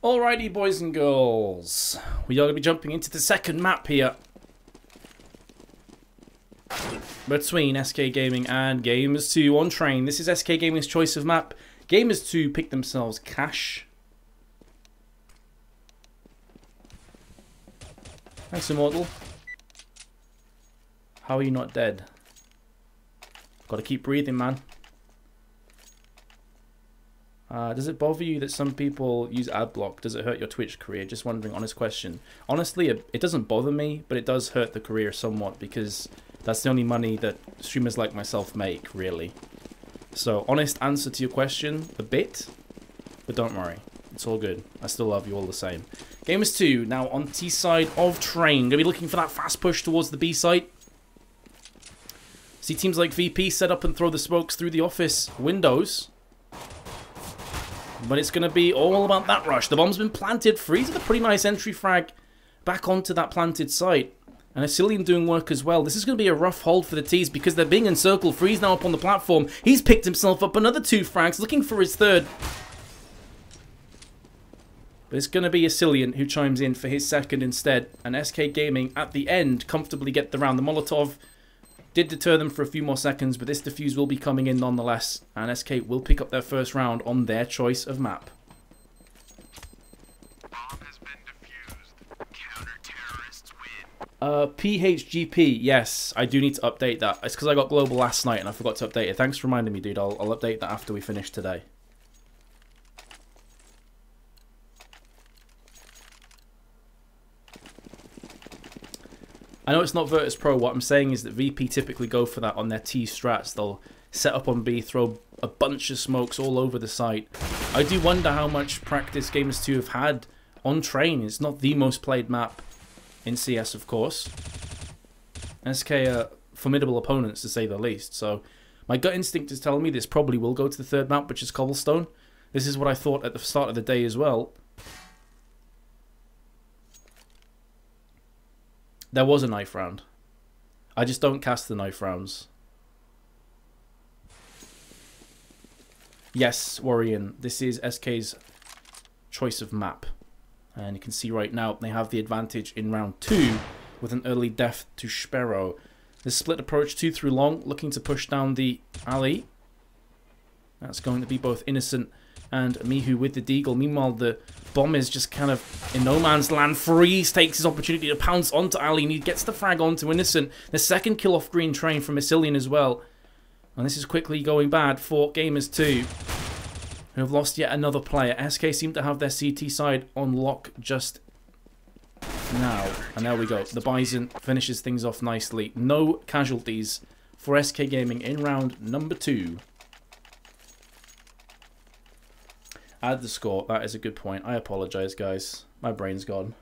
Alrighty, boys and girls. We are going to be jumping into the second map here between SK Gaming and Gamers2 on train. This is SK Gaming's choice of map. Gamers2 picked themselves Cash. Thanks, Immortal. How are you not dead? Got to keep breathing, man. Does it bother you that some people use ad block? Does it hurt your Twitch career? Just wondering, honest question. Honestly, it doesn't bother me, but it does hurt the career somewhat because that's the only money that streamers like myself make, really. So, honest answer to your question, a bit, but don't worry. It's all good. I still love you all the same. Gamers2, now on T side of train. Going to be looking for that fast push towards the B site. See teams like VP set up and throw the smokes through the office windows. But it's going to be all about that rush. The bomb's been planted. Freeze with a pretty nice entry frag back onto that planted site. And Asilian doing work as well. This is going to be a rough hold for the T's because they're being encircled. Freeze now up on the platform. He's picked himself up another 2 frags, looking for his third. But it's going to be Asilian who chimes in for his second instead. And SK Gaming at the end comfortably get the round. The Molotov did deter them for a few more seconds, but this defuse will be coming in nonetheless, and SK will pick up their first round on their choice of map. Bomb has been defused. Counter-terrorists win. PHGP, yes, I do need to update that. It's because I got global last night and I forgot to update it. Thanks for reminding me, dude. I'll update that after we finish today. I know it's not Virtus Pro. What I'm saying is that VP typically go for that on their T strats. They'll set up on B, throw a bunch of smokes all over the site. I do wonder how much practice Gamers2 have had on train. It's not the most played map in CS, of course. SK are formidable opponents, to say the least. So my gut instinct is telling me this probably will go to the third map, which is Cobblestone. This is what I thought at the start of the day as well. There was a knife round. I just don't cast the knife rounds. Yes, Warrior, this is SK's choice of map. And you can see right now they have the advantage in round 2 with an early death to Sparrow. The split approach 2 through long, looking to push down the alley. That's going to be both Innocent and Mihu with the deagle. Meanwhile, the bomb is just kind of in no man's land. Freeze takes his opportunity to pounce onto Ali, and he gets the frag onto Innocent. The second kill off green train from Asilian as well. And this is quickly going bad for Gamers2, who have lost yet another player. SK seem to have their CT side on lock just now. And there we go. The Bison finishes things off nicely. No casualties for SK Gaming in round number 2. Add the score. That is a good point. I apologize, guys. My brain's gone.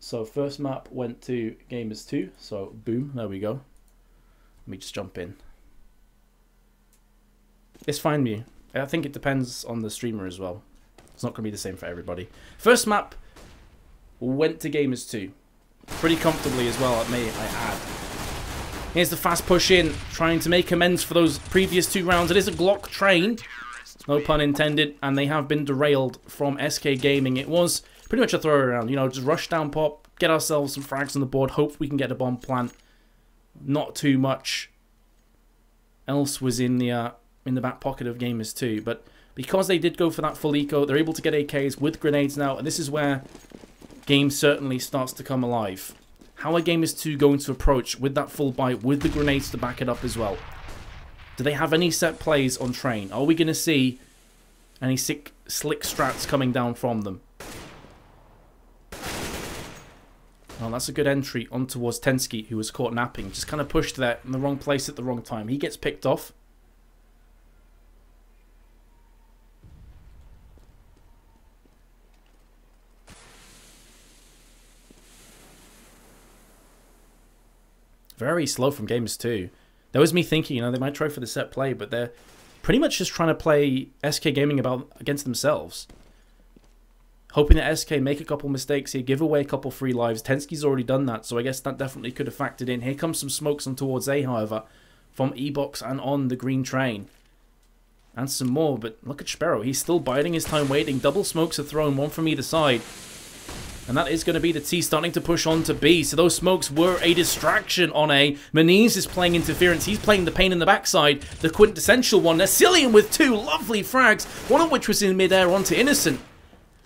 So first map went to Gamers2. So boom, there we go. Let me just jump in. It's fine, me. I think it depends on the streamer as well. It's not going to be the same for everybody. First map went to Gamers2. Pretty comfortably as well, may I add. Here's the fast push in, trying to make amends for those previous 2 rounds. It is a Glock train. No pun intended, and they have been derailed from SK Gaming. It was pretty much a throw around, you know, just rush down pop, get ourselves some frags on the board, hope we can get a bomb plant. Not too much else was in the back pocket of Gamers2, but because they did go for that full eco, they're able to get AKs with grenades now, and this is where game certainly starts to come alive. How are Gamers2 going to approach with that full bite, with the grenades to back it up as well? Do they have any set plays on train? Are we going to see any slick strats coming down from them? Well, that's a good entry on towards Tensky, who was caught napping. Just kind of pushed there in the wrong place at the wrong time. He gets picked off. Very slow from Gamers2. That was me thinking, you know, they might try for the set play, but they're pretty much just trying to play SK Gaming against themselves. Hoping that SK make a couple mistakes here, give away a couple free lives. Tensky's already done that, so I guess that definitely could have factored in. Here comes some smokes on towards A, however, from E-Box and on the green train. And some more, but look at Sparrow. He's still biding his time waiting. Double smokes are thrown, one from either side. And that is going to be the T starting to push on to B. So those smokes were a distraction on A. Maniz is playing interference. He's playing the pain in the backside. The quintessential one. Necillion with 2 lovely frags. One of which was in midair onto Innocent.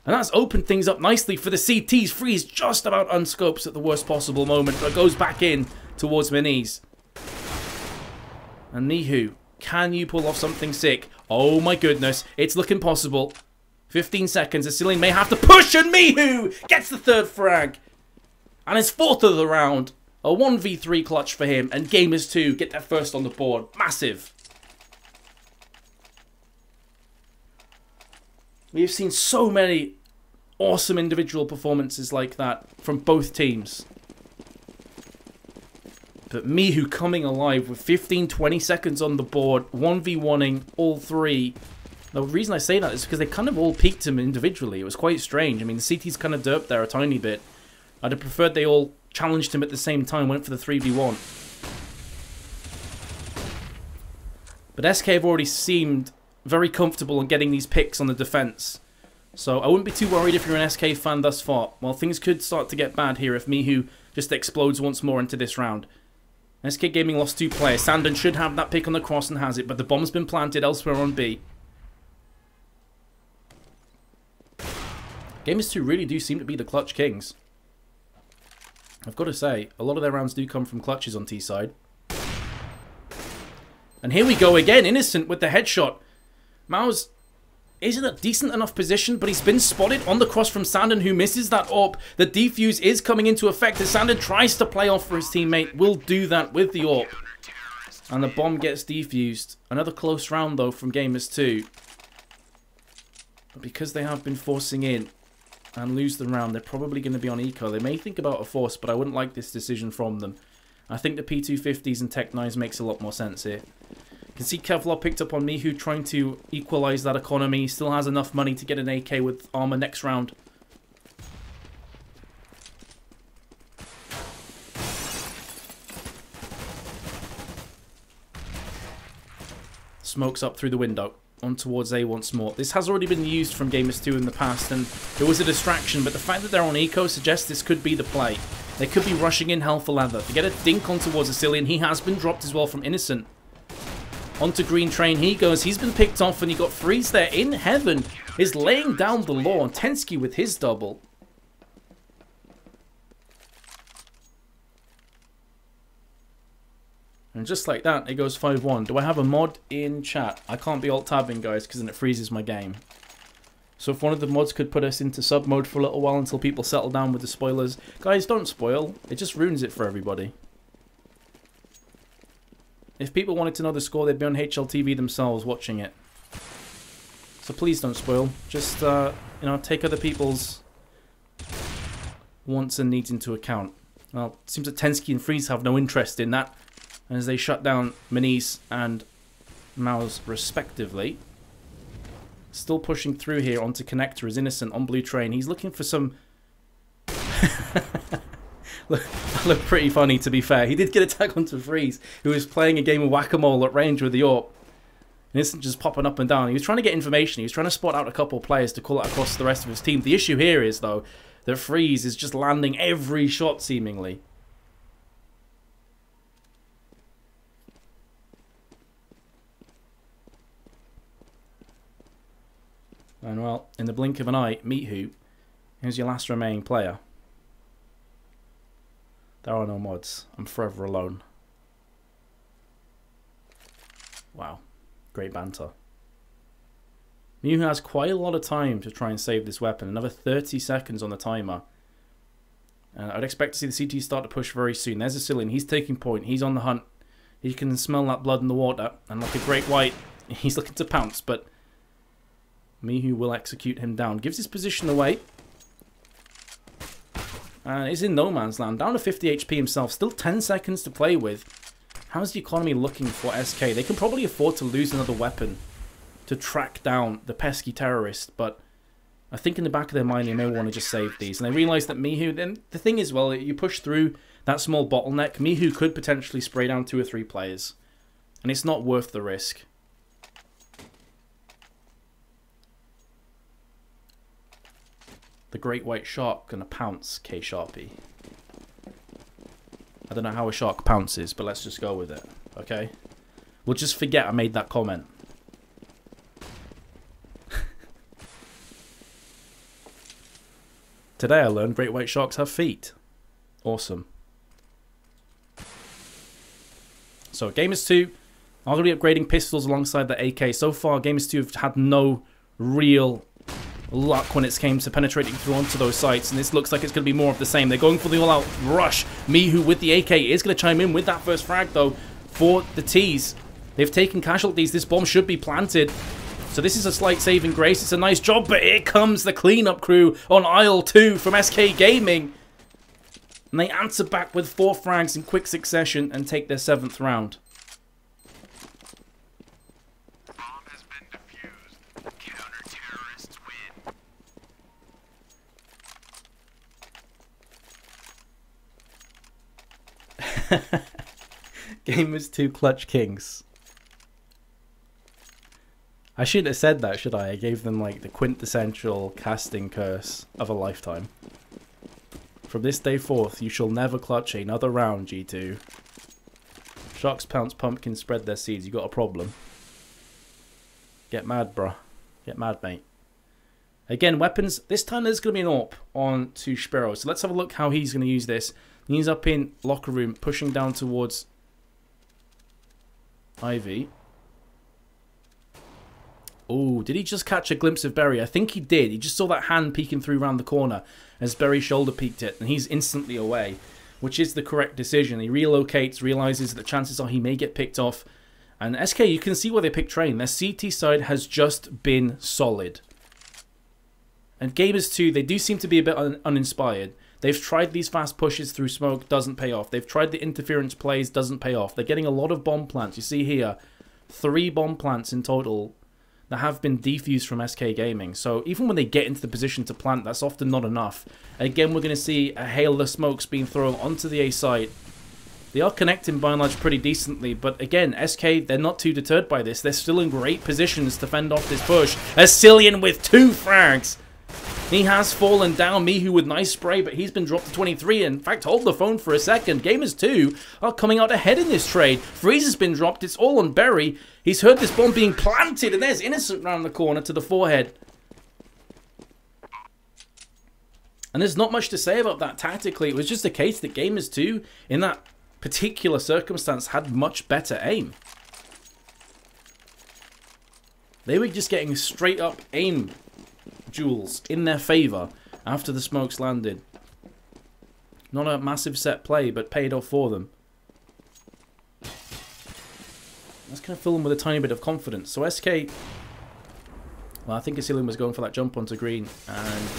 And that's opened things up nicely for the CTs. Freeze just about unscopes at the worst possible moment. But goes back in towards Maniz. And Mihu, can you pull off something sick? Oh my goodness. It's looking possible. 15 seconds, Necillion may have to push, and Mihu gets the 3rd frag. And his 4th of the round. A 1v3 clutch for him, and Gamers2 get their first on the board. Massive. We have seen so many awesome individual performances like that from both teams. But Mihu coming alive with 15-20 seconds on the board, 1v1ing all 3. The reason I say that is because they kind of all peaked him individually. It was quite strange. I mean, the CT's kind of derped there a tiny bit. I'd have preferred they all challenged him at the same time, went for the 3v1. But SK have already seemed very comfortable in getting these picks on the defense. So I wouldn't be too worried if you're an SK fan thus far. Well, things could start to get bad here if Mihu just explodes once more into this round. SK Gaming lost 2 players. Sandon should have that pick on the cross and has it, but the bomb's been planted elsewhere on B. Gamers2 really do seem to be the clutch kings. I've got to say, a lot of their rounds do come from clutches on T side. And here we go again, Innocent with the headshot. Mao's is in a decent enough position, but he's been spotted on the cross from Sandon, who misses that AWP. The defuse is coming into effect as Sandon tries to play off for his teammate. Will do that with the AWP. And the bomb gets defused. Another close round, though, from Gamers2. But because they have been forcing in and lose the round, they're probably going to be on eco. They may think about a force, but I wouldn't like this decision from them. I think the P250s and Tech 9s makes a lot more sense here. You can see Kevlar picked up on Mihu trying to equalise that economy. He still has enough money to get an AK with armor next round. Smokes up through the window. On towards A once more. This has already been used from Gamers2 in the past, and it was a distraction, but the fact that they're on eco suggests this could be the play. They could be rushing in hell for leather. To get a dink on towards Necillion, he has been dropped as well from Innocent. Onto Green Train he goes. He's been picked off, and he got Freeze there in heaven. Is laying down the law. Tensky with his double. And just like that, it goes 5-1. Do I have a mod in chat? I can't be alt-tabbing, guys, because then it freezes my game. So if one of the mods could put us into sub mode for a little while until people settle down with the spoilers. Guys, don't spoil. It just ruins it for everybody. If people wanted to know the score, they'd be on HLTV themselves watching it. So please don't spoil. Just, you know, take other people's wants and needs into account. Well, it seems that Tensky and Freeze have no interest in that, as they shut down Maniz and Maus respectively. Still pushing through here onto Connector as Innocent on Blue Train. He's looking for some... That looked pretty funny, to be fair. He did get a tag onto Freeze, who was playing a game of whack-a-mole at range with the AWP. Innocent just popping up and down. He was trying to get information. He was trying to spot out a couple of players to call it across the rest of his team. The issue here is, though, that Freeze is just landing every shot, seemingly. And well, in the blink of an eye, Mihu, who's your last remaining player. There are no mods. I'm forever alone. Wow. Great banter. Mihu has quite a lot of time to try and save this weapon. Another 30 seconds on the timer. I'd expect to see the CT start to push very soon. There's Necillion. He's taking point. He's on the hunt. He can smell that blood in the water. And like a great white, he's looking to pounce, but Mihu will execute him down. Gives his position away. And is in no man's land. Down to 50 HP himself. Still 10 seconds to play with. How's the economy looking for SK? They can probably afford to lose another weapon to track down the pesky terrorist. But I think in the back of their mind they may want to just save these. And they realise that Mihu... Then the thing is, well, you push through that small bottleneck. Mihu could potentially spray down 2 or 3 players. And it's not worth the risk. The great white shark gonna pounce K Sharpie. I don't know how a shark pounces, but let's just go with it, okay? We'll just forget I made that comment. Today I learned great white sharks have feet. Awesome. So Gamers2 are going to be upgrading pistols alongside the AK. So far, Gamers2 have had no real luck when it came to penetrating through onto those sites, and this looks like it's going to be more of the same. They're going for the all-out rush. Mihu with the AK is going to chime in with that first frag, though, for the T's. They've taken casualties. This bomb should be planted. So this is a slight saving grace. It's a nice job, but here comes the cleanup crew on aisle 2 from SK Gaming. And they answer back with 4 frags in quick succession and take their 7th round. Bomb has been defused. Counter-terrorists win. Gamers2 Clutch Kings. I shouldn't have said that, should I? I gave them like the quintessential casting curse of a lifetime. From this day forth, you shall never clutch another round, G2. Sharks pounce, pumpkins spread their seeds. You got a problem. Get mad, bruh. Get mad, mate. Again, weapons. This time there's going to be an AWP on to Spero. So let's have a look how he's going to use this. He's up in locker room, pushing down towards Ivy. Oh, did he just catch a glimpse of Berry? I think he did. He just saw that hand peeking through around the corner as Berry shoulder peeked it, and he's instantly away, which is the correct decision. He relocates, realizes that chances are he may get picked off. And SK, you can see where they picked Train. Their CT side has just been solid. And Gamers2, they do seem to be a bit uninspired. They've tried these fast pushes through smoke, doesn't pay off. They've tried the interference plays, doesn't pay off. They're getting a lot of bomb plants. You see here, 3 bomb plants in total that have been defused from SK Gaming. So even when they get into the position to plant, that's often not enough. Again, we're going to see a hail of smokes being thrown onto the A site. They are connecting by and large pretty decently, but again, SK, they're not too deterred by this. They're still in great positions to fend off this push. Ascillion with 2 frags. He has fallen down. Mihu with nice spray, but he's been dropped to 23. In fact, hold the phone for a second. Gamers2 are coming out ahead in this trade. Freeze has been dropped. It's all on Berry. He's heard this bomb being planted, and there's Innocent round the corner to the forehead. And there's not much to say about that tactically. It was just a case that Gamers2, in that particular circumstance, had much better aim. They were just getting straight up aim duels in their favor after the smokes landed. Not a massive set play, but paid off for them. That's going to fill them with a tiny bit of confidence. So SK, well, I think Ascillion was going for that jump onto green, and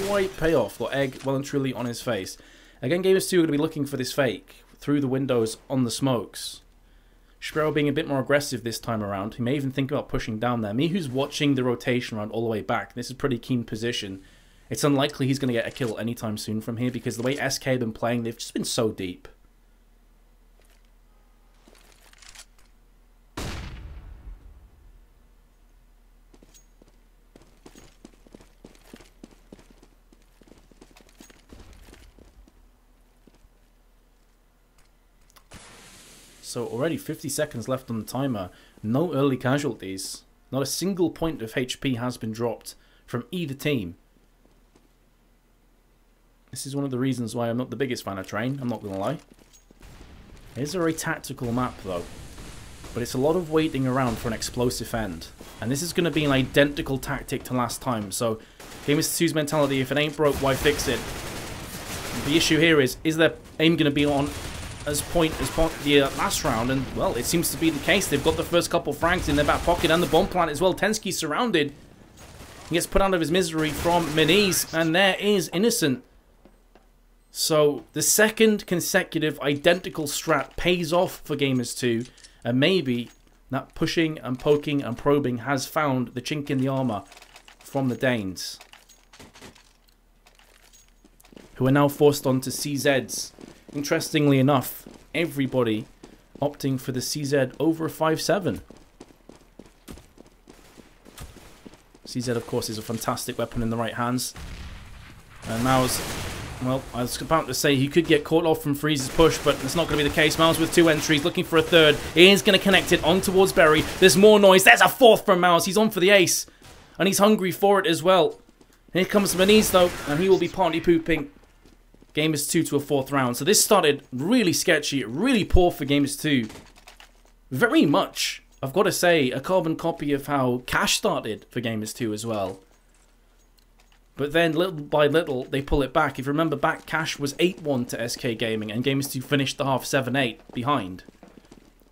quite payoff. Got egg well and truly on his face. Again, Gamers2 are going to be looking for this fake through the windows on the smokes. Spero being a bit more aggressive this time around. He may even think about pushing down there. Mihu's watching the rotation around all the way back. This is a pretty keen position. It's unlikely he's going to get a kill anytime soon from here because the way SK have been playing, they've just been so deep. So already 50 seconds left on the timer. No early casualties. Not a single point of HP has been dropped from either team. This is one of the reasons why I'm not the biggest fan of Train, I'm not going to lie. It is a very tactical map though. But it's a lot of waiting around for an explosive end. And this is going to be an identical tactic to last time. So Gamers2's mentality, if it ain't broke, why fix it? The issue here is their aim going to be on as point as the last round, and well, it seems to be the case. They've got the first couple frags in their back pocket and the bomb plant as well. Tensky surrounded. He gets put out of his misery from Miniz, and there is Innocent. So the second consecutive identical strat pays off for Gamers2, and maybe that pushing and poking and probing has found the chink in the armor from the Danes, who are now forced onto CZs. Interestingly enough, everybody opting for the CZ over a 5.7. CZ, of course, is a fantastic weapon in the right hands. And Mao's, well, I was about to say he could get caught off from Freeze's push, but it's not going to be the case. Mao's with 2 entries, looking for a third. Ian's going to connect it on towards Berry. There's more noise. There's a fourth from Mao's. He's on for the ace. And he's hungry for it as well. Here comes Maniz though, and he will be party pooping Gamers2 to a 4th round. So this started really sketchy, really poor for Gamers2. Very much, I've got to say, a carbon copy of how Cash started for Gamers2 as well. But then, little by little, they pull it back. If you remember back, Cash was 8-1 to SK Gaming, and Gamers2 finished the half 7-8 behind.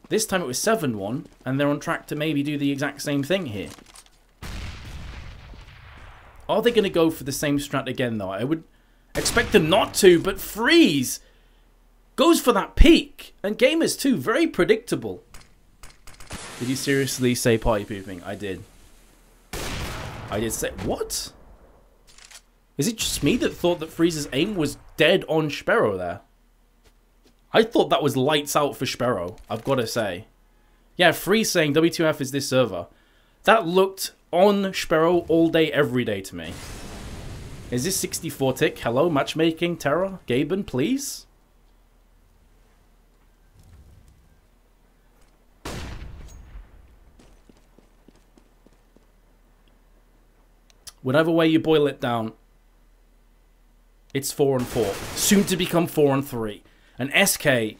This time it was 7-1, and they're on track to maybe do the exact same thing here. Are they going to go for the same strat again, though? I would expect them not to, but Freeze goes for that peak, and Gamers2, very predictable. Did you seriously say party pooping? I did. I did say... What? Is it just me that thought that Freeze's aim was dead on Sparrow there? I thought that was lights out for Sparrow, I've got to say. Yeah, Freeze saying W2F is this server. That looked on Sparrow all day, every day to me. Is this 64 tick? Hello, matchmaking, Terra? Gaben, please? Whatever way you boil it down, it's 4-4. Soon to become 4-3. And SK,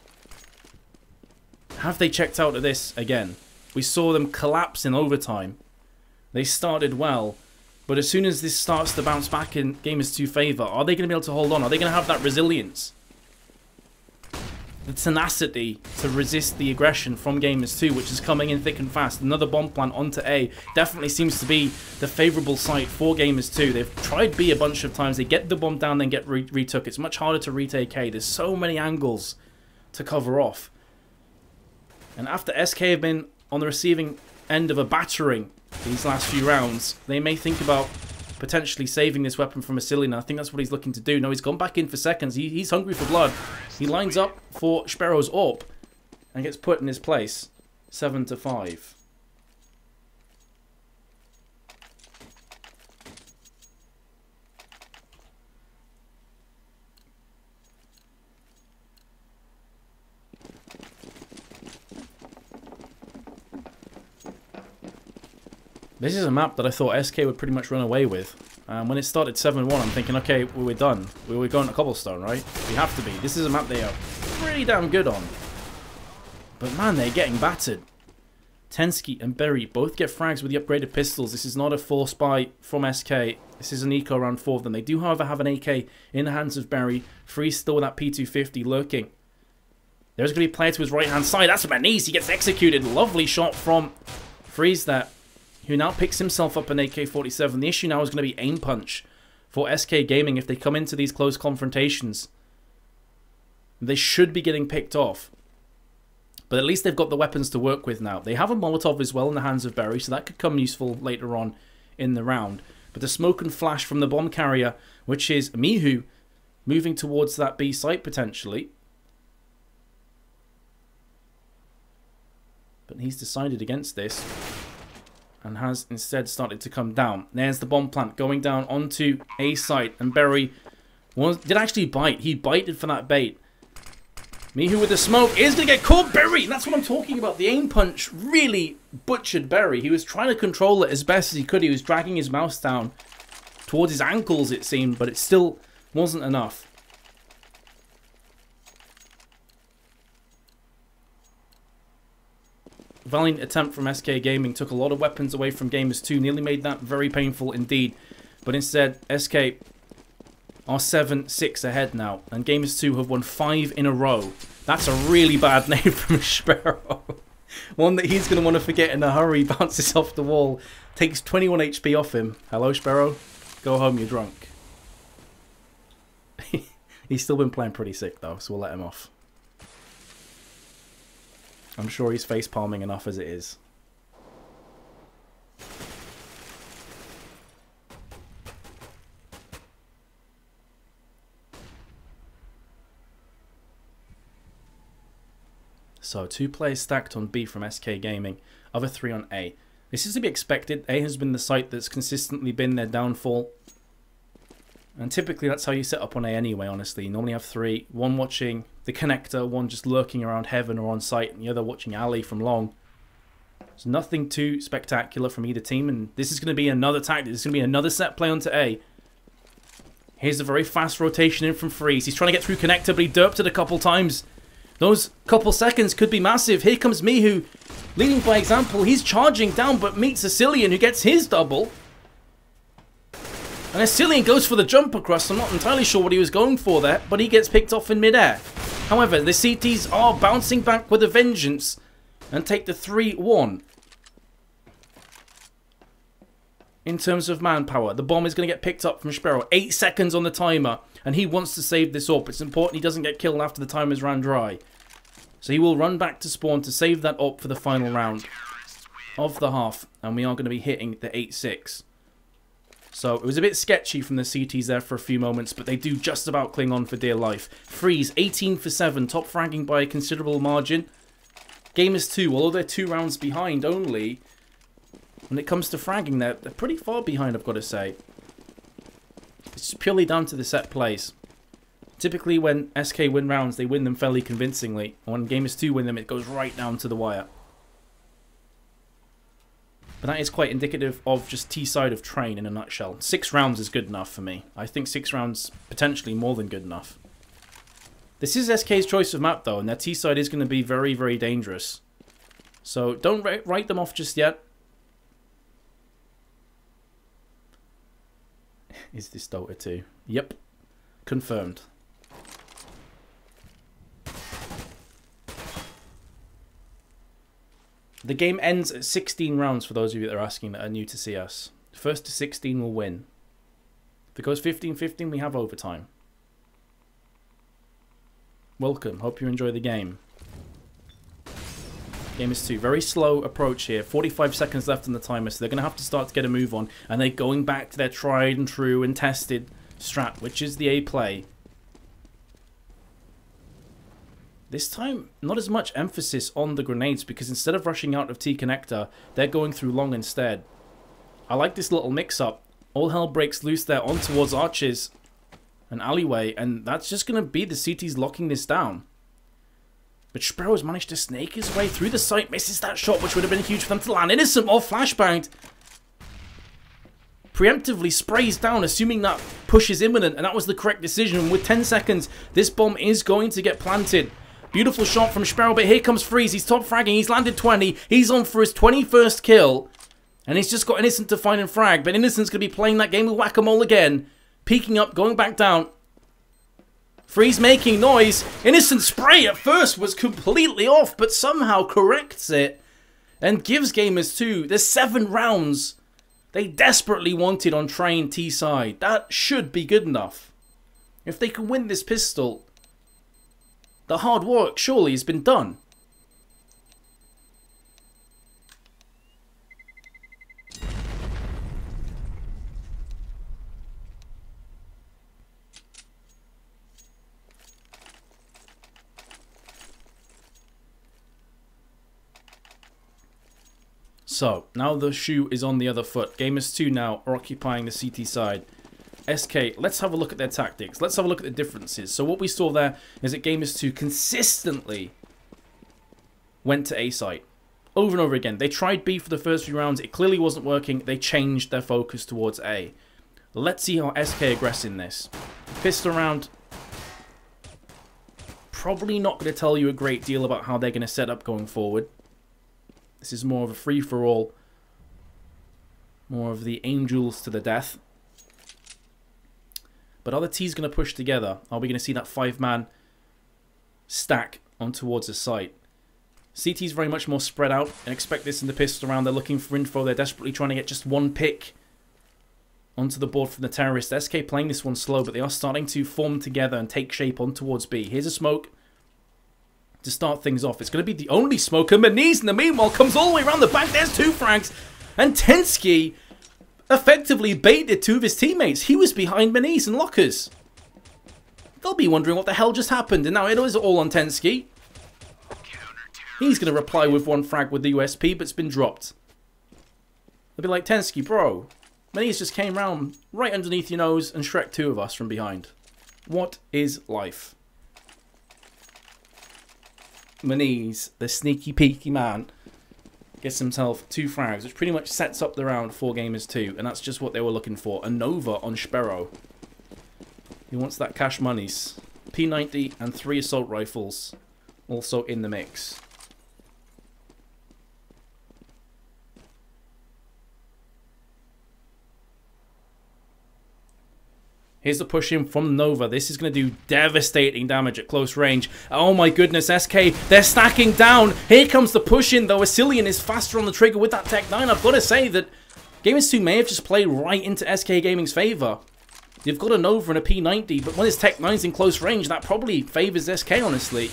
have they checked out of this again? We saw them collapse in overtime. They started well, but as soon as this starts to bounce back in Gamers2 favour, are they going to be able to hold on? Are they going to have that resilience? The tenacity to resist the aggression from Gamers2, which is coming in thick and fast. Another bomb plant onto A definitely seems to be the favourable site for Gamers2. They've tried B a bunch of times. They get the bomb down, then get retook. It's much harder to retake A. There's so many angles to cover off. And after SK have been on the receiving end of a battering these last few rounds, they may think about potentially saving this weapon from Asilina. I think that's what he's looking to do. No, he's gone back in for seconds. He's hungry for blood. He lines up for Sparrow's AWP and gets put in his place. 7-5. This is a map that I thought SK would pretty much run away with. When it started 7-1, I'm thinking, okay, well, we're done. We're going to Cobblestone, right? We have to be. This is a map they are pretty damn good on. But man, they're getting battered. Tensky and Berry both get frags with the upgraded pistols. This is not a force buy from SK. This is an eco around 4 of them. They do, however, have an AK in the hands of Berry. Freeze still with that P250 lurking. There's going to be a player to his right-hand side. That's Maniz. He gets executed. Lovely shot from Freeze there, who now picks himself up an AK-47. The issue now is going to be aim punch for SK Gaming if they come into these close confrontations. They should be getting picked off. But at least they've got the weapons to work with now. They have a Molotov as well in the hands of Berry, so that could come useful later on in the round. But the smoke and flash from the bomb carrier, which is Mihu, moving towards that B site potentially. But he's decided against this and has instead started to come down. There's the bomb plant going down onto A site, and Berry did actually bite. He bited for that bait. Mihu with the smoke is going to get caught. Berry, and that's what I'm talking about. The aim punch really butchered Berry. He was trying to control it as best as he could. He was dragging his mouse down towards his ankles, it seemed, but it still wasn't enough. Valiant attempt from SK Gaming took a lot of weapons away from Gamers2. Nearly made that very painful indeed. But instead, SK are 7-6 ahead now. And Gamers2 have won 5 in a row. That's a really bad name from Sparrow. One that he's going to want to forget in a hurry. Bounces off the wall. Takes 21 HP off him. Hello, Sparrow. Go home, you're drunk. He's still been playing pretty sick though, so we'll let him off. I'm sure he's face palming enough as it is. So 2 players stacked on B from SK Gaming, other 3 on A. This is to be expected. A has been the site that's consistently been their downfall. And typically that's how you set up on A anyway, honestly. You normally have 3. One watching the connector, one just lurking around heaven or on site, and the other watching alley from long. There's nothing too spectacular from either team, and this is going to be another tactic. This is going to be another set play onto A. Here's a very fast rotation in from Freeze. He's trying to get through connector, but he derped it a couple times. Those couple seconds could be massive. Here comes Mihu, leading by example. He's charging down, but meets Asilian, who gets his double. And Asilian goes for the jump across. I'm not entirely sure what he was going for there, but he gets picked off in midair. However, the CTs are bouncing back with a vengeance and take the 3-1. In terms of manpower, the bomb is going to get picked up from Sparrow. 8 seconds on the timer, and he wants to save this up. It's important he doesn't get killed after the timer's ran dry. So he will run back to spawn to save that up for the final round of the half, and we are going to be hitting the 8-6. So it was a bit sketchy from the CTs there for a few moments, but they do just about cling on for dear life. Freeze, 18 for 7, top fragging by a considerable margin. Gamers2, although they're 2 rounds behind only, when it comes to fragging, they're pretty far behind, I've got to say. It's purely down to the set plays. Typically when SK win rounds, they win them fairly convincingly. And when Gamers2 win them, it goes right down to the wire. But that is quite indicative of just T-side of Train in a nutshell. 6 rounds is good enough for me. I think 6 rounds potentially more than good enough. This is SK's choice of map though, and their T-side is going to be very, very dangerous. So don't write them off just yet. Is this Dota 2? Yep. Confirmed. The game ends at 16 rounds for those of you that are asking that are new to CS. First to 16 will win. If it goes 15-15, we have overtime. Welcome. Hope you enjoy the game. Gamers2. Very slow approach here. 45 seconds left on the timer, so they're going to have to start to get a move on. And they're going back to their tried and true and tested strat, which is the A play. This time, not as much emphasis on the grenades, because instead of rushing out of T connector, they're going through long instead. I like this little mix-up. All hell breaks loose there on towards arches and alleyway, and that's just going to be the CTs locking this down. But Sparrow has managed to snake his way through the site, misses that shot, which would have been huge for them to land. Innocent or flashbanged. Preemptively sprays down, assuming that push is imminent, and that was the correct decision. With 10 seconds, this bomb is going to get planted. Beautiful shot from Sparrow, but here comes Freeze. He's top fragging. He's landed 20. He's on for his 21st kill. And he's just got Innocent to find and frag. But Innocent's going to be playing that game with Whack-A-Mole again. Peeking up, going back down. Freeze making noise. Innocent spray at first was completely off, but somehow corrects it. And gives Gamers2 the 7 rounds they desperately wanted on Train T side. That should be good enough. If they can win this pistol, the hard work surely has been done. So, now the shoe is on the other foot. Gamers2 now are occupying the CT side. SK, let's have a look at their tactics. Let's have a look at the differences. So what we saw there is that Gamers2 consistently went to A site. Over and over again. They tried B for the first few rounds. It clearly wasn't working. They changed their focus towards A. Let's see how SK aggress in this. Pistol round. Probably not going to tell you a great deal about how they're going to set up going forward. This is more of a free-for-all. More of the angels to the death. But are the T's going to push together? Are we going to see that 5-man stack on towards the site? CT's very much more spread out, and expect this in the pistol round. They're looking for info. They're desperately trying to get just one pick onto the board from the terrorist. SK playing this one slow, but they are starting to form together and take shape on towards B. Here's a smoke to start things off. It's going to be the only smoker. Maniz, in the meanwhile, comes all the way around the back. There's 2 frags. And Tensky effectively baited 2 of his teammates. He was behind Maniz and Lockers. They'll be wondering what the hell just happened. And now it is all on Tensky. He's going to reply with 1 frag with the USP, but it's been dropped. They'll be like, Tensky, bro, Minis just came round right underneath your nose and Shrek 2 of us from behind. What is life? Minis, the sneaky peeky man, gets himself 2 frags, which pretty much sets up the round for Gamers2, and that's just what they were looking for. A Nova on Sparrow. He wants that cash monies. P90 and 3 assault rifles also in the mix. Here's the push in from Nova. This is going to do devastating damage at close range. Oh my goodness, SK, they're stacking down. Here comes the push in, though. Asilian is faster on the trigger with that Tech 9. I've got to say that Gamers2 may have just played right into SK Gaming's favour. They've got a Nova and a P90, but when his Tech 9's in close range, that probably favours SK, honestly.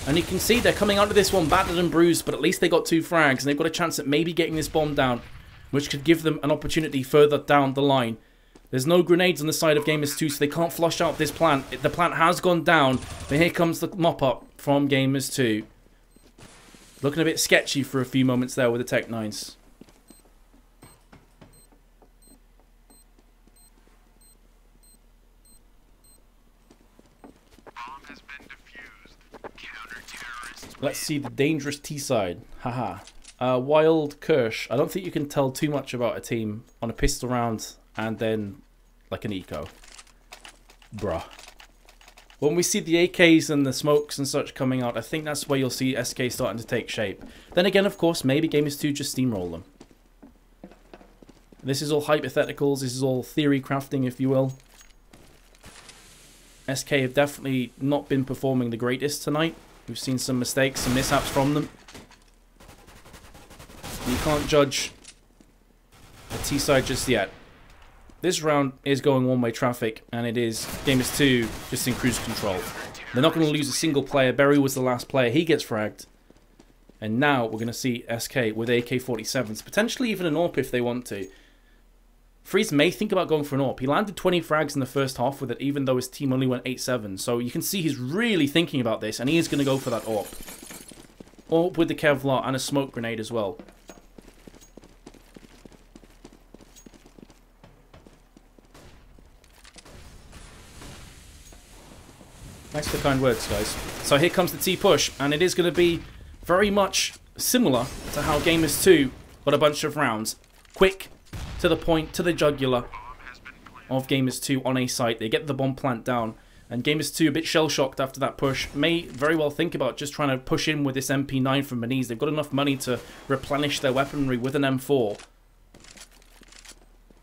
And you can see they're coming out of this one battered and bruised, but at least they got 2 frags, and they've got a chance at maybe getting this bomb down, which could give them an opportunity further down the line. There's no grenades on the side of Gamers2, so they can't flush out this plant. The plant has gone down, but here comes the mop-up from Gamers2. Looking a bit sketchy for a few moments there with the Tech 9s. Bomb has been defused. Counter-terrorists. Let's see the dangerous T side. Haha. Wild Kirsch. I don't think you can tell too much about a team on a pistol round and then like an eco. Bruh. When we see the AKs and the smokes and such coming out, I think that's where you'll see SK starting to take shape. Then again, of course, maybe Gamers2 just steamroll them. This is all hypotheticals, this is all theory crafting, if you will. SK have definitely not been performing the greatest tonight. We've seen some mistakes, some mishaps from them. You can't judge the T-side just yet. This round is going one-way traffic, and it is Gamers2 just in cruise control. They're not going to lose a single player. Berry was the last player. He gets fragged. And now we're going to see SK with AK-47s. Potentially even an AWP if they want to. Freeze may think about going for an AWP. He landed 20 frags in the first half with it, even though his team only went 8-7. So you can see he's really thinking about this, and he is going to go for that AWP. AWP with the Kevlar and a smoke grenade as well. Thanks for the kind words, guys. So here comes the T-push, and it is going to be very much similar to how Gamers2 got a bunch of rounds. Quick, to the point, to the jugular of Gamers2 on A site. They get the bomb plant down, and Gamers2 a bit shell-shocked after that push. May very well think about just trying to push in with this MP9 from Maniz. They've got enough money to replenish their weaponry with an M4.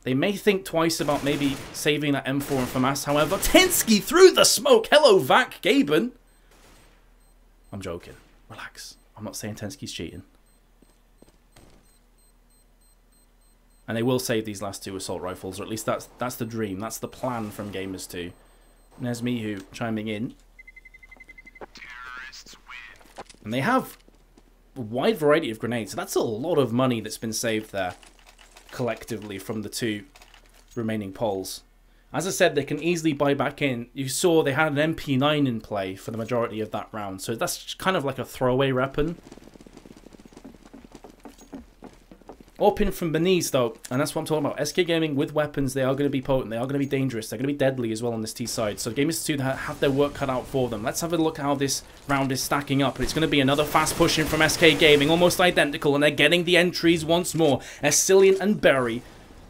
They may think twice about maybe saving that M4 and FAMAS, however. Tensky through the smoke! Hello, Vac Gaben! I'm joking. Relax. I'm not saying Tensky's cheating. And they will save these last 2 assault rifles, or at least that's the dream. That's the plan from Gamers2. There's Mihu chiming in. Terrorists win. And they have a wide variety of grenades. So that's a lot of money that's been saved there. Collectively from the 2 remaining poles. As I said, they can easily buy back in. You saw they had an MP9 in play for the majority of that round, so that's kind of like a throwaway weapon. Open from Beniz though, and that's what I'm talking about. SK Gaming with weapons, they are going to be potent, they are going to be dangerous, they're going to be deadly as well on this T side. So Gamers2 have their work cut out for them. Let's have a look at how this round is stacking up. And it's going to be another fast push in from SK Gaming, almost identical, and they're getting the entries once more. Asilian and Berry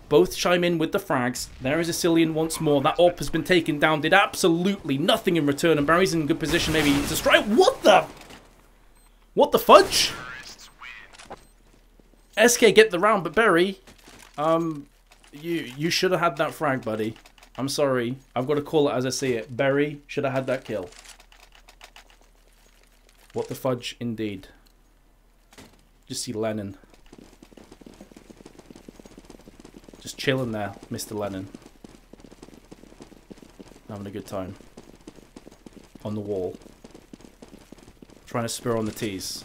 both chime in with the frags. There is Asilian once more. That AWP has been taken down, did absolutely nothing in return, and Berry's in good position maybe to strike. What the fudge? SK get the round, but Berry, you should have had that frag, buddy. I'm sorry. I've got to call it as I see it. Berry should have had that kill. What the fudge, indeed. Just see Lennon. Just chilling there, Mr. Lennon. Having a good time. On the wall. Trying to spur on the tees.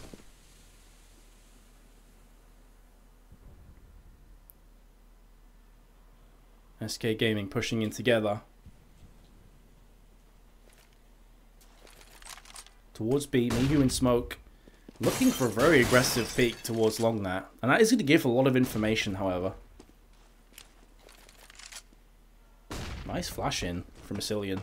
SK Gaming pushing in together. Towards B, Mihu in smoke. Looking for a very aggressive peek towards long there. And that is going to give a lot of information, however. Nice flash in from Asilian.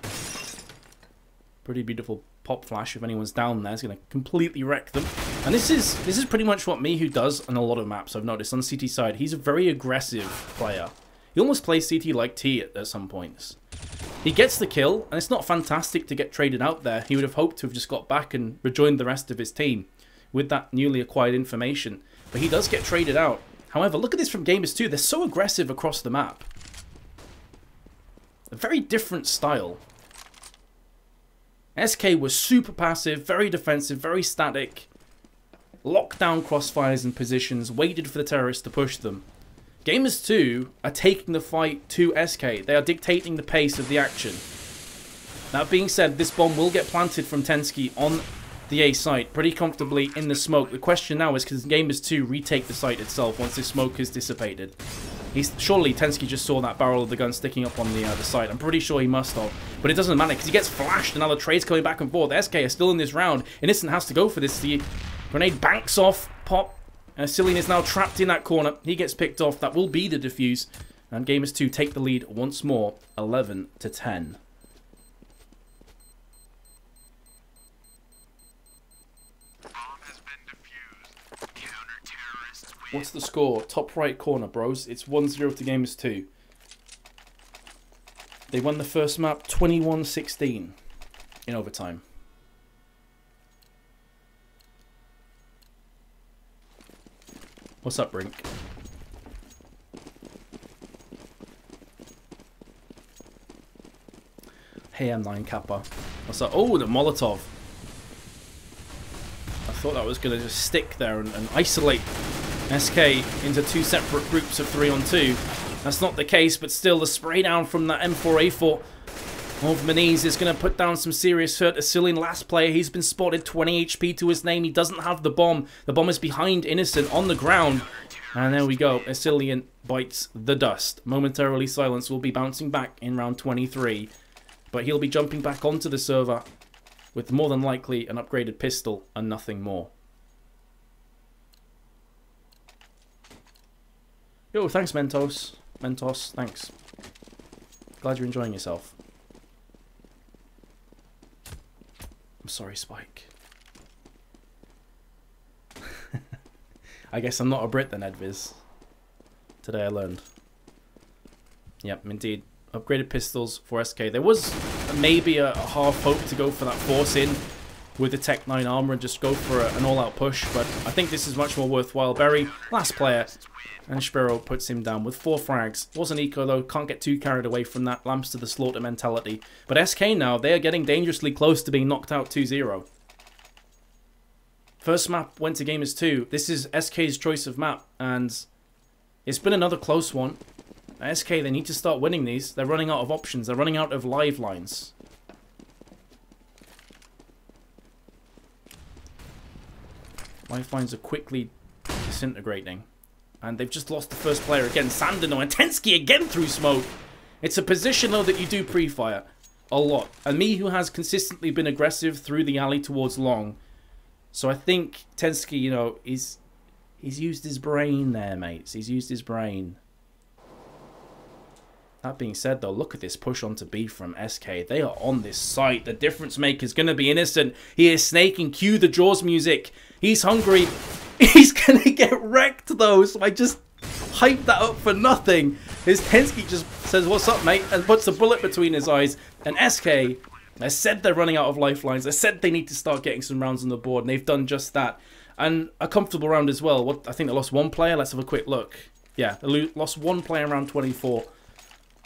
Pretty beautiful pop flash. If anyone's down there, it's going to completely wreck them. And this is pretty much what Mihu does on a lot of maps, I've noticed, on the CT side. He's a very aggressive player. He almost plays CT like T at some points. He gets the kill, and it's not fantastic to get traded out there. He would have hoped to have just got back and rejoined the rest of his team with that newly acquired information. But he does get traded out. However, look at this from Gamers2. They're so aggressive across the map. A very different style. SK was super passive, very defensive, very static. Locked down crossfires and positions, waited for the terrorists to push them. Gamers2 are taking the fight to SK. They are dictating the pace of the action. That being said, this bomb will get planted from Tensky on the A site pretty comfortably in the smoke. The question now is, can Gamers2 retake the site itself once this smoke is dissipated? Surely Tensky just saw that barrel of the gun sticking up on the site. I'm pretty sure he must have. But it doesn't matter because he gets flashed and now the trade's coming back and forth. SK are still in this round. Innocent has to go for this. The grenade banks off. Pop. Cillian is now trapped in that corner. He gets picked off. That will be the defuse. And Gamers2 take the lead once more. 11 to 10. What's the score? Top right corner, bros. It's 1-0 to Gamers2. They won the first map 21-16 in overtime. What's up, Brink? Hey, M9 Kappa. What's up? Oh, the Molotov. I thought that was going to just stick there and isolate SK into two separate groups of 3-on-2. That's not the case, but still the spray down from that M4A4 of Maniz is going to put down some serious hurt. Asilian, last player, he's been spotted, 20 HP to his name. He doesn't have the bomb. The bomb is behind Innocent on the ground. And there we go. Asilian bites the dust. Momentarily, Silence will be bouncing back in round 23. But he'll be jumping back onto the server with more than likely an upgraded pistol and nothing more. Yo, thanks, Mentos. Mentos, thanks. Glad you're enjoying yourself. I'm sorry, Spike. I guess I'm not a Brit then, Edviz. Today I learned. Yep, indeed. Upgraded pistols for SK. There was maybe a half hope to go for that force in with the Tech 9 armor and just go for an all-out push, but I think this is much more worthwhile. Berry, last player, and Spiro puts him down with 4 frags. Wasn't eco though, can't get too carried away from that lamps to the slaughter mentality. But SK now, they are getting dangerously close to being knocked out 2-0. First map went to Gamers2. This is SK's choice of map, and it's been another close one. SK, they need to start winning these. They're running out of options. They're running out of live lines. Lifelines are quickly disintegrating. And they've just lost the first player again. Sandino and Tensky again through smoke. It's a position, though, that you do pre-fire a lot. And me, who has consistently been aggressive through the alley towards long. So I think Tensky, you know, he's used his brain there, mates. He's used his brain. That being said, though, look at this push onto B from SK. They are on this site. The difference maker is going to be Innocent. He is snaking. Cue the Jaws music. He's hungry. He's going to get wrecked, though. So I just hyped that up for nothing. His Tensky just says, "What's up, mate?" and puts a bullet between his eyes. And SK, I said they're running out of lifelines. I said they need to start getting some rounds on the board. And they've done just that. And a comfortable round as well. I think they lost 1 player. Let's have a quick look. Yeah, they lost 1 player in round 24.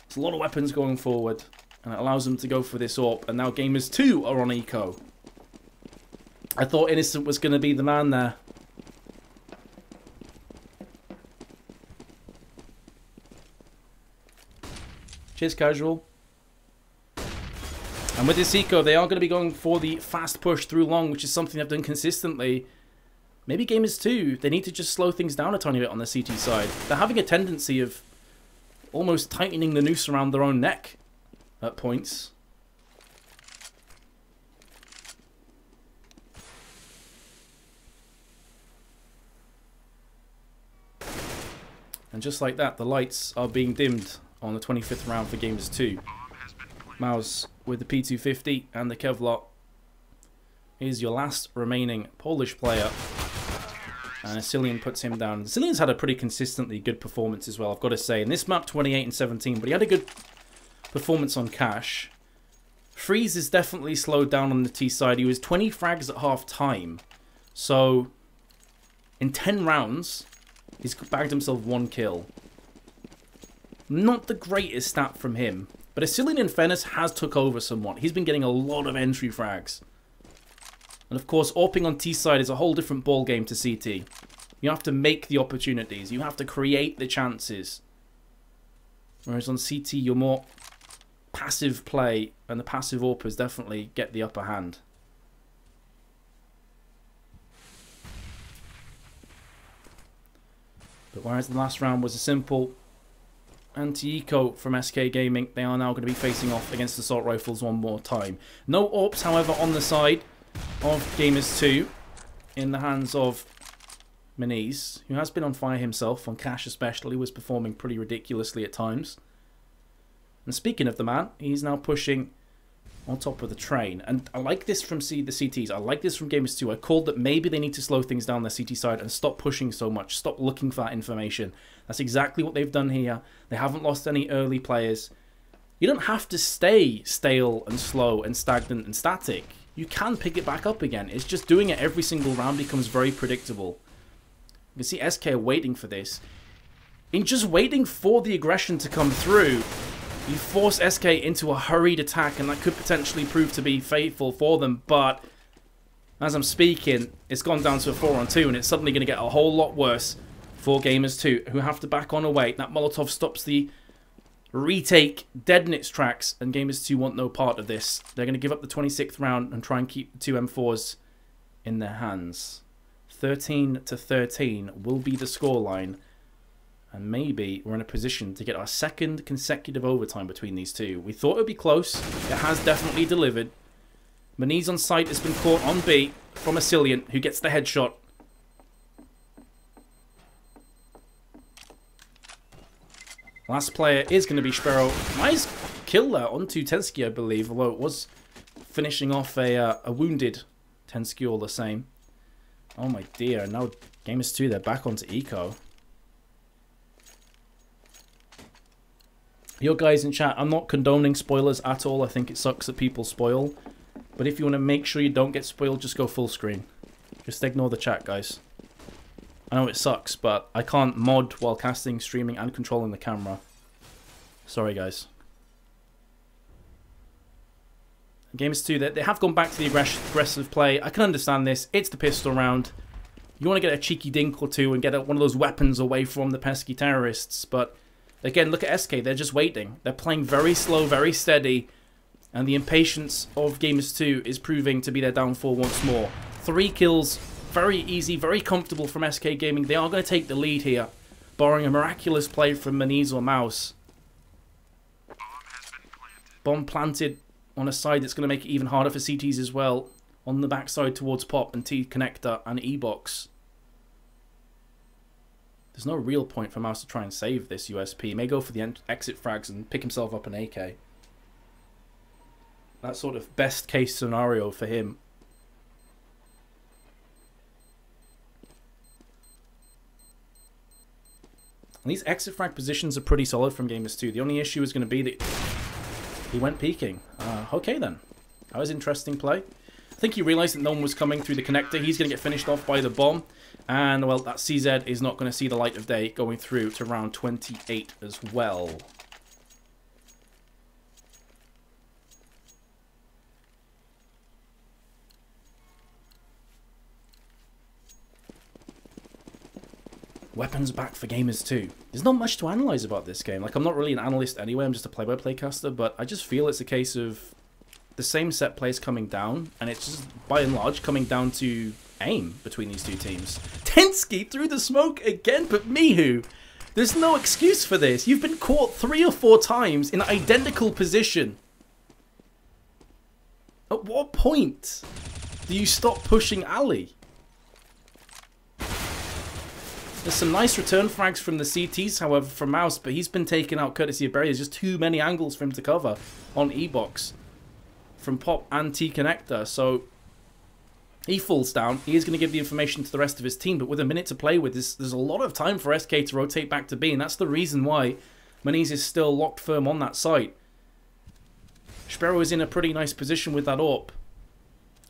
There's a lot of weapons going forward, and it allows them to go for this AWP, and now Gamers2 are on eco. I thought Innocent was going to be the man there. Cheers, Casual. And with this eco, they are going to be going for the fast push through long, which is something they've done consistently. Maybe Gamers2, they need to just slow things down a tiny bit on the CT side. They're having a tendency of almost tightening the noose around their own neck at points. And just like that, the lights are being dimmed on the 25th round for Gamers2. Mouse with the P250 and the Kevlar is your last remaining Polish player. And Cillian puts him down. Cillian's had a pretty consistently good performance as well, I've got to say. In this map, 28 and 17, but he had a good performance on Cash. Freeze is definitely slowed down on the T side. He was 20 frags at half time. So, in 10 rounds, he's bagged himself 1 kill. Not the greatest stat from him. But Cillian, in fairness, has took over somewhat. He's been getting a lot of entry frags. And of course, AWPing on T-side is a whole different ball game to CT. You have to make the opportunities. You have to create the chances. Whereas on CT, you're more passive play, and the passive AWPers definitely get the upper hand. But whereas the last round was a simple anti-eco from SK Gaming, they are now going to be facing off against Assault Rifles one more time. No AWPs, however, on the side of Gamers2 in the hands of Moniz, who has been on fire himself, on Cash especially, was performing pretty ridiculously at times. And speaking of the man, he's now pushing on top of the train. And I like this from the CTs. I like this from Gamers2. I called that maybe they need to slow things down their CT side and stop pushing so much. Stop looking for that information. That's exactly what they've done here. They haven't lost any early players. You don't have to stay stale and slow and stagnant and static. You can pick it back up again. It's just doing it every single round becomes very predictable. You can see SK are waiting for this. In just waiting for the aggression to come through, you force SK into a hurried attack, and that could potentially prove to be fateful for them. But as I'm speaking, it's gone down to a 4-on-2, and it's suddenly going to get a whole lot worse for Gamers2, who have to back on away. That Molotov stops the retake dead in its tracks, and Gamers2 want no part of this. They're going to give up the 26th round and try and keep the 2 M4s in their hands. 13-13 will be the scoreline. And maybe we're in a position to get our second consecutive overtime between these two. We thought it would be close. It has definitely delivered. Moniz on site has been caught on B from a Cillian, who gets the headshot. Last player is going to be Sparrow. Nice kill there onto Tensky, I believe, although it was finishing off a wounded Tensky all the same. Oh my dear, now Gamers2, they're back onto Eco. Your guys in chat, I'm not condoning spoilers at all. I think it sucks that people spoil. But if you want to make sure you don't get spoiled, just go full screen. Just ignore the chat, guys. I know it sucks, but I can't mod while casting, streaming, and controlling the camera. Sorry, guys. Gamers2, they have gone back to the aggressive play. I can understand this. It's the pistol round. You want to get a cheeky dink or two and get one of those weapons away from the pesky terrorists, but again, look at SK. They're just waiting. They're playing very slow, very steady. And the impatience of Gamers2 is proving to be their downfall once more. 3 kills. Very easy, very comfortable from SK Gaming. They are going to take the lead here, barring a miraculous play from Moniz or Mouse. Bomb planted on a side that's going to make it even harder for CTs as well. On the backside towards Pop and T Connector and E-Box. There's no real point for Mouse to try and save this USP. He may go for the exit frags and pick himself up an AK. That's sort of best case scenario for him. And these exit frag positions are pretty solid from Gamers2. The only issue is going to be that he went peeking. Okay then. That was interesting play. I think he realised that no one was coming through the connector. He's going to get finished off by the bomb. And, well, that CZ is not going to see the light of day going through to round 28 as well. Weapons back for Gamers2. There's not much to analyse about this game. Like, I'm not really an analyst anyway. I'm just a play-by-play caster. But I just feel it's a case of the same set plays coming down. And it's just, by and large, coming down to aim between these two teams. Tensky through the smoke again, but Mihu, there's no excuse for this. You've been caught 3 or 4 times in identical position. At what point do you stop pushing Ali? There's some nice return frags from the CTs, however, from Mouse, but he's been taken out courtesy of Berry. There's just too many angles for him to cover on E-Box from Pop and T-Connector, so he falls down. He is going to give the information to the rest of his team, but with a minute to play with, there's a lot of time for SK to rotate back to B, and that's the reason why Maniz is still locked firm on that site. Sparrow is in a pretty nice position with that AWP.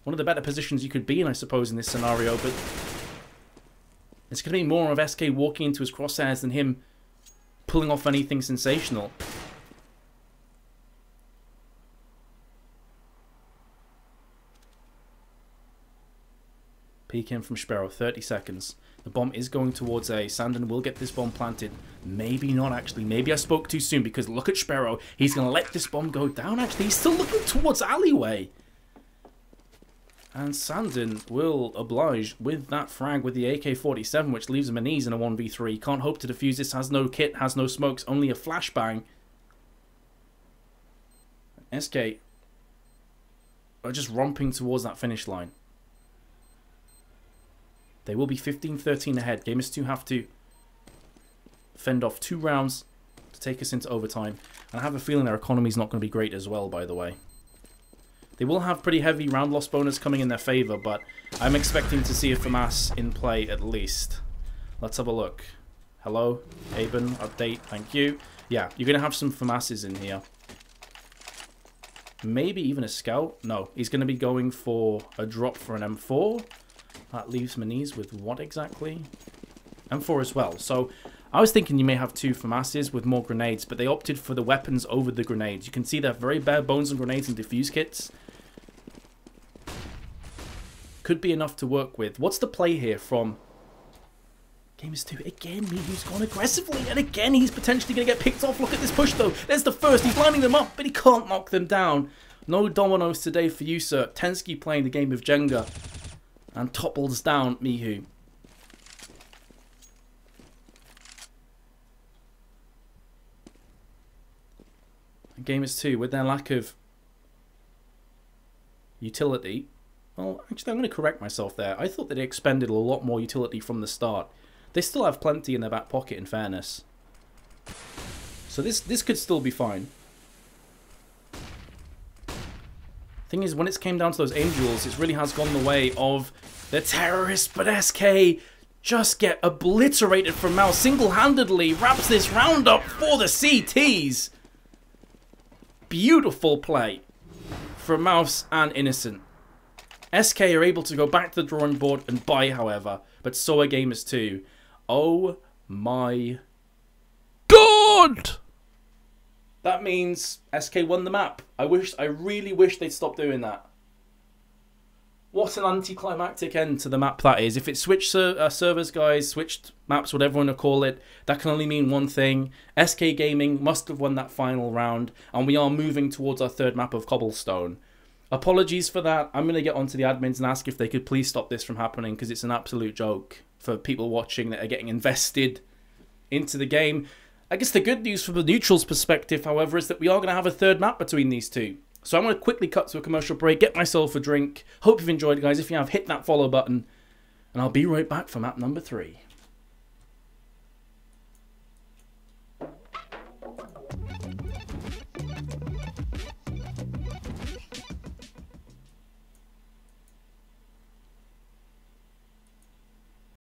One of the better positions you could be in, I suppose, in this scenario, but it's going to be more of SK walking into his crosshairs than him pulling off anything sensational. Peek in from Sparrow, 30 seconds. The bomb is going towards A. Sandon will get this bomb planted. Maybe not, actually. Maybe I spoke too soon, because look at Sparrow. He's going to let this bomb go down, actually. He's still looking towards alleyway. And Sandon will oblige with that frag with the AK-47, which leaves him Maniz in a 1v3. Can't hope to defuse this. Has no kit, has no smokes, only a flashbang. SK are just romping towards that finish line. They will be 15-13 ahead. Gamers2 have to fend off 2 rounds to take us into overtime. And I have a feeling their economy is not going to be great as well, by the way. They will have pretty heavy round loss bonus coming in their favour, but I'm expecting to see a FAMAS in play at least. Let's have a look. Hello, Aben, update, thank you. Yeah, you're going to have some FAMASes in here. Maybe even a scout? No, he's going to be going for a drop for an M4. That leaves Maniz with what exactly? M4 as well. So I was thinking you may have 2 FAMASes with more grenades, but they opted for the weapons over the grenades. You can see they're very bare bones on grenades and defuse kits. Could be enough to work with. What's the play here from Gamers2? Again, Mihu's gone aggressively, and again he's potentially going to get picked off. Look at this push though. There's the first. He's lining them up, but he can't knock them down. No dominoes today for you, sir. Tensky playing the game of Jenga and topples down Mihu. Gamers2, with their lack of utility. Well, actually, I'm going to correct myself there. I thought that they expended a lot more utility from the start. They still have plenty in their back pocket, in fairness. So this could still be fine. Thing is, when it's came down to those aim duels, it really has gone the way of the terrorists. But SK just get obliterated from Mouse. Single-handedly wraps this round up for the CTs. Beautiful play from Mouse and Innocent. SK are able to go back to the drawing board and buy, however, but so are Gamers2. Oh my god! That means SK won the map. I really wish they'd stop doing that. What an anticlimactic end to the map that is. If it's switched servers, guys, switched maps, whatever you want to call it, that can only mean one thing. SK Gaming must have won that final round, and we are moving towards our 3rd map of Cobblestone. Apologies for that. I'm going to get onto the admins and ask if they could please stop this from happening, because it's an absolute joke for people watching that are getting invested into the game. I guess the good news from the neutrals perspective, however, is that we are going to have a 3rd map between these two. So I'm going to quickly cut to a commercial break, get myself a drink. Hope you've enjoyed, guys. If you have, hit that follow button, and I'll be right back for map number 3.